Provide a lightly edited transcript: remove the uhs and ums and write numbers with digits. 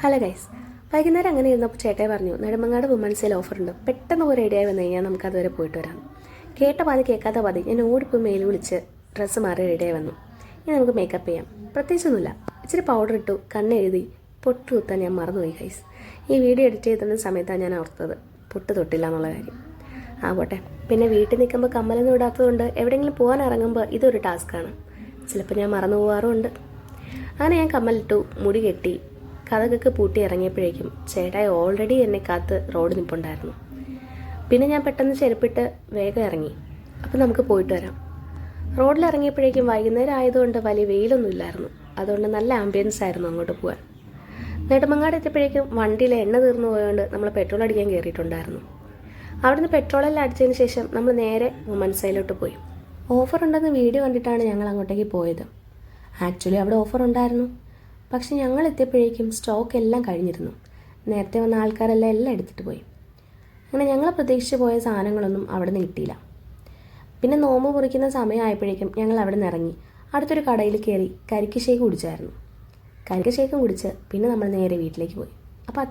Hello guys, വൈകുന്നേരം അങ്ങനെ ഇരുന്നപ്പോൾ ചേട്ടായി പറഞ്ഞു നെടുമങ്ങാട് വുമൻസ് സെയിൽ ഓഫറുണ്ട്, പെട്ടെന്ന് പോയി റെഡിയായി വന്നു കഴിഞ്ഞാൽ നമുക്ക് അതുവരെ പോയിട്ട് വരാം. കേട്ട പാതി കേൾക്കാത്ത പാതി ഞാൻ ഓടിപ്പോയി മെയിൽ വിളിച്ച് ഡ്രസ്സ് മാറി റെഡിയായി വന്നു. ഇനി നമുക്ക് മേക്കപ്പ് ചെയ്യാം. പ്രത്യേകിച്ചൊന്നുമില്ല, ഇച്ചിരി പൗഡർ ഇട്ടു, കണ്ണെഴുതി, പൊട്ട് കുത്താൻ ഞാൻ മറന്നുപോയി ഗൈസ്. ഈ വീഡിയോ എഡിറ്റ് ചെയ്തിരുന്ന സമയത്താണ് ഞാൻ ഓർത്തത് പൊട്ട് തൊട്ടില്ല എന്നുള്ള കാര്യം. പോട്ടെ. പിന്നെ വീട്ടിൽ നിൽക്കുമ്പോൾ കമ്മലൊന്നും ഇടാത്തതുകൊണ്ട് എവിടെയെങ്കിലും പോകാൻ ഇറങ്ങുമ്പോൾ ഇതൊരു ടാസ്ക്കാണ്. ചിലപ്പോൾ ഞാൻ മറന്നു പോകാറുമുണ്ട്. അങ്ങനെ ഞാൻ കമ്മലിട്ടു, മുടി കെട്ടി, കഥകൊക്കെ പൂട്ടി ഇറങ്ങിയപ്പോഴേക്കും ചേട്ടായി ഓൾറെഡി എന്നെ കാത്ത് റോഡ് നിൽപ്പുണ്ടായിരുന്നു. പിന്നെ ഞാൻ പെട്ടെന്ന് ചെരുപ്പിട്ട് വേഗം ഇറങ്ങി. അപ്പോൾ നമുക്ക് പോയിട്ട് വരാം. റോഡിൽ ഇറങ്ങിയപ്പോഴേക്കും വൈകുന്നേരം ആയതുകൊണ്ട് വലിയ വെയിലൊന്നും ഇല്ലായിരുന്നു. അതുകൊണ്ട് നല്ല ആംബിയൻസ് ആയിരുന്നു അങ്ങോട്ട് പോകാൻ. നെടുമങ്ങാട് എത്തിയപ്പോഴേക്കും വണ്ടിയിൽ എണ്ണ തീർന്നു പോയതുകൊണ്ട് നമ്മൾ പെട്രോൾ അടിക്കാൻ കയറിയിട്ടുണ്ടായിരുന്നു. അവിടുന്ന് പെട്രോളെല്ലാം അടിച്ചതിന് ശേഷം നമ്മൾ നേരെ വുമൻസ് സെയിലോട്ട് പോയി. ഓഫർ ഉണ്ടെന്ന് വീഡിയോ കണ്ടിട്ടാണ് ഞങ്ങൾ അങ്ങോട്ടേക്ക് പോയത്. ആക്ച്വലി അവിടെ ഓഫർ ഉണ്ടായിരുന്നു, പക്ഷെ ഞങ്ങൾ എത്തിയപ്പോഴേക്കും സ്റ്റോക്ക് എല്ലാം കഴിഞ്ഞിരുന്നു. നേരത്തെ വന്ന ആൾക്കാരെല്ലാം എടുത്തിട്ട് പോയി. അങ്ങനെ ഞങ്ങൾ പ്രതീക്ഷിച്ച് പോയ സാധനങ്ങളൊന്നും അവിടെ നിന്ന് കിട്ടിയില്ല. പിന്നെ നോമ്പ് മുറിക്കുന്ന സമയമായപ്പോഴേക്കും ഞങ്ങൾ അവിടെ നിന്ന് ഇറങ്ങി അടുത്തൊരു കടയിൽ കയറി കരിക്ക് ഷേക്ക് കുടിച്ചായിരുന്നു. കരിക്ക് ഷേക്കും കുടിച്ച് പിന്നെ നമ്മൾ നേരെ വീട്ടിലേക്ക് പോയി. അപ്പോൾ